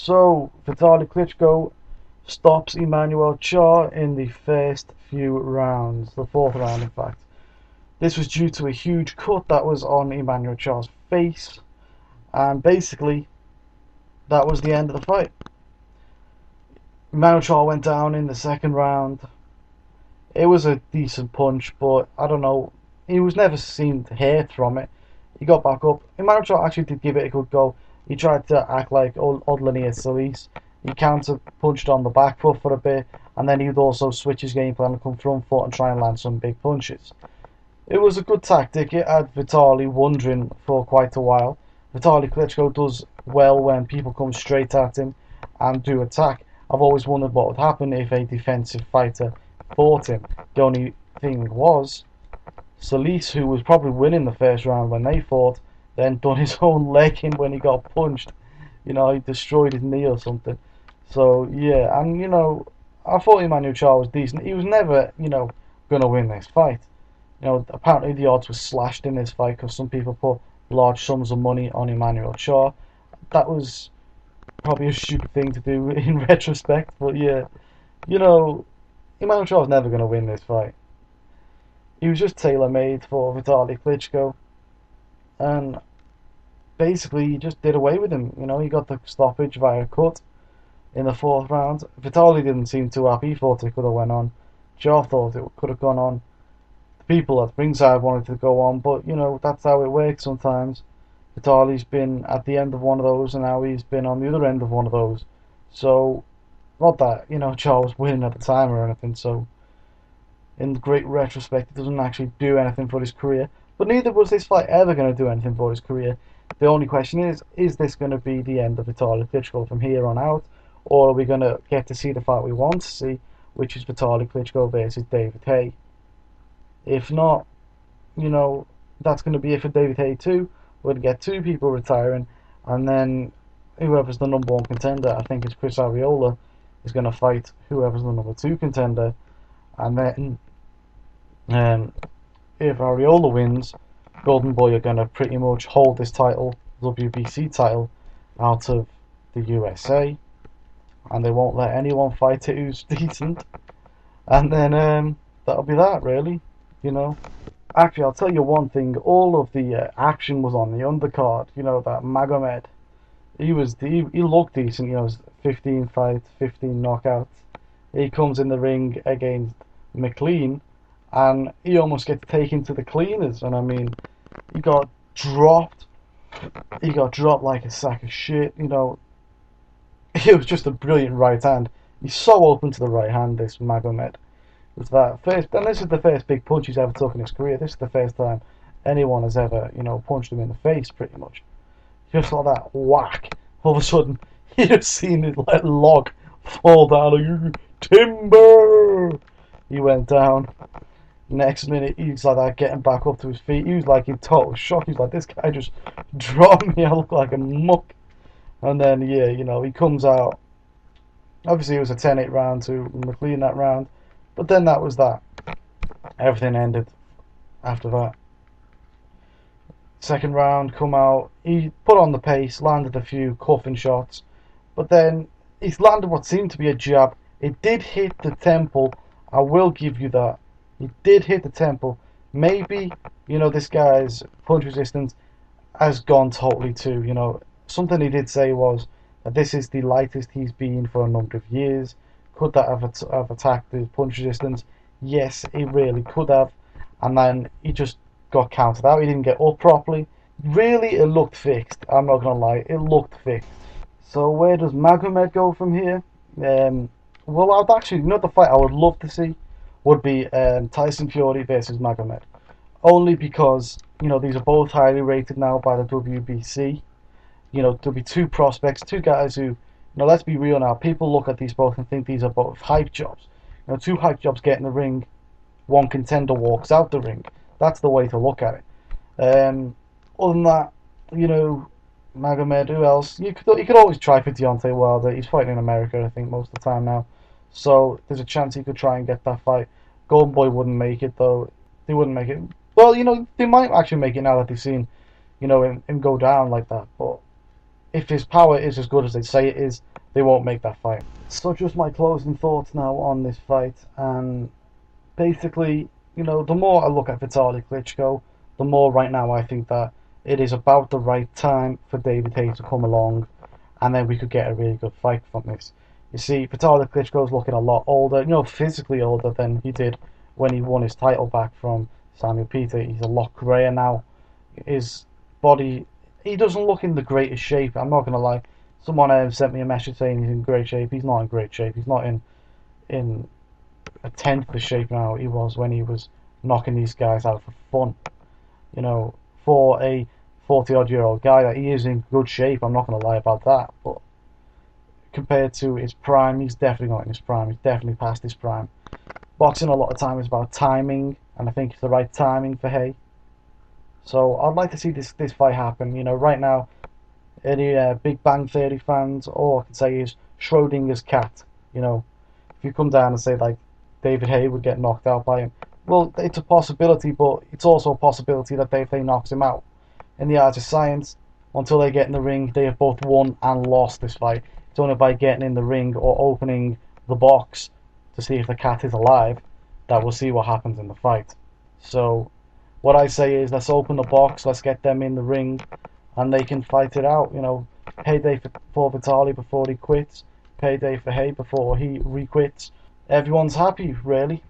So, Vitali Klitschko stops Manuel Charr in the first few rounds, the fourth round, in fact. This was due to a huge cut that was on Manuel Charr's face, and basically, that was the end of the fight. Manuel Charr went down in the second round. It was a decent punch, but I don't know. He was never seen hurt from it. He got back up. Manuel Charr actually did give it a good go. He tried to act like Odlanier Solis. He counter punched on the back foot for a bit, and then he would also switch his game plan and come front foot and try and land some big punches. It was a good tactic. It had Vitali wondering for quite a while. Vitali Klitschko does well when people come straight at him and do attack. I've always wondered what would happen if a defensive fighter fought him. The only thing was, Solis, who was probably winning the first round when they fought, then done his own leg in when he got punched. He destroyed his knee or something. So, yeah, and, I thought Manuel Charr was decent. He was never, going to win this fight. Apparently the odds were slashed in this fight because some people put large sums of money on Manuel Charr. That was probably a stupid thing to do in retrospect, but yeah, Manuel Charr was never going to win this fight. He was just tailor-made for Vitali Klitschko, and basically he just did away with him. He got the stoppage via cut in the fourth round. Vitali didn't seem too happy. He thought it could have went on. Charr thought it could have gone on. The people at ringside wanted to go on, but that's how it works sometimes. Vitali's been at the end of one of those, and now he's been on the other end of one of those. So, not that Charr was winning at the time or anything. So, in great retrospect, it doesn't actually do anything for his career. But neither was this fight ever going to do anything for his career. The only question is this going to be the end of Vitali Klitschko from here on out, or are we going to get to see the fight we want to see, which is Vitali Klitschko versus David Haye? If not, that's going to be it for David Haye too. We're going to get two people retiring, and then whoever's the number one contender, I think it's Chris Arreola, is going to fight whoever's the number two contender. And then if Arreola wins, Golden Boy are going to pretty much hold this title, WBC title, out of the USA, and they won't let anyone fight it who's decent. And then that'll be that, really. Actually, I'll tell you one thing. All of the action was on the undercard. That Magomed, he looked decent. It was 15 fights, 15 knockouts. He comes in the ring against McLean, and he almost gets taken to the cleaners. And I mean, he got dropped. He got dropped like a sack of shit. It was just a brilliant right hand. He's so open to the right hand, this Magomed. It was that first, and this is the first big punch he's ever took in his career. This is the first time anyone has ever, punched him in the face, pretty much. Just like that whack. All of a sudden, you just seen his log fall down. Timber! He went down. Next minute, he's like that, getting back up to his feet. He was like in total shock. He's like, this guy just dropped me. I look like a muck. And then, yeah, he comes out. Obviously, it was a 10-8 round to McLean that round. But then that was that. Everything ended after that. Second round, come out. He put on the pace, landed a few cuffing shots. But then he's landed what seemed to be a jab. It did hit the temple. I will give you that. It did hit the temple. Maybe, this guy's punch resistance has gone totally to, something he did say was that this is the lightest he's been for a number of years. Could that have attacked his punch resistance? Yes, it really could have. And then he just got counted out. He didn't get up properly. Really, it looked fixed. I'm not going to lie. It looked fixed. So where does Magomed go from here? Well, I'd actually, the fight I would love to see would be Tyson Fury versus Magomed. Only because, these are both highly rated now by the WBC. There'll be two prospects, two guys who, let's be real now. People look at these both and think these are both hype jobs. Two hype jobs get in the ring, one contender walks out the ring. That's the way to look at it. Other than that, Magomed, who else? You could always try for Deontay Wilder. He's fighting in America, I think, most of the time now. So there's a chance he could try and get that fight. Golden Boy wouldn't make it, though. They wouldn't make it. Well, they might actually make it now that they've seen, him go down like that. But if his power is as good as they say it is, they won't make that fight. So just my closing thoughts now on this fight, and basically, the more I look at Vitali Klitschko, the more right now I think that it is about the right time for David Haye to come along, and then we could get a really good fight from this. You see, Vitali Klitschko's looking a lot older, physically older than he did when he won his title back from Samuel Peter. He's a lot greyer now. His body, he doesn't look in the greatest shape. I'm not gonna lie. Someone sent me a message saying he's in great shape. He's not in great shape. He's not in a tenth the shape now he was when he was knocking these guys out for fun. For a 40-odd-year-old guy, that he is in good shape. I'm not going to lie about that. But compared to his prime, he's definitely not in his prime. He's definitely past his prime. Boxing a lot of time is about timing, and I think it's the right timing for Haye. So I'd like to see this fight happen. Right now, any Big Bang Theory fans, all I can say is Schrodinger's cat. If you come down and say like David Haye would get knocked out by him, well, it's a possibility, but it's also a possibility that if they knocks him out, in the art of science, until they get in the ring, they have both won and lost this fight. It's only by getting in the ring or opening the box to see if the cat is alive that we'll see what happens in the fight. So what I say is, let's open the box, let's get them in the ring, and they can fight it out. Payday for Vitali before he quits, payday for Haye before he re-quits. Everyone's happy, really.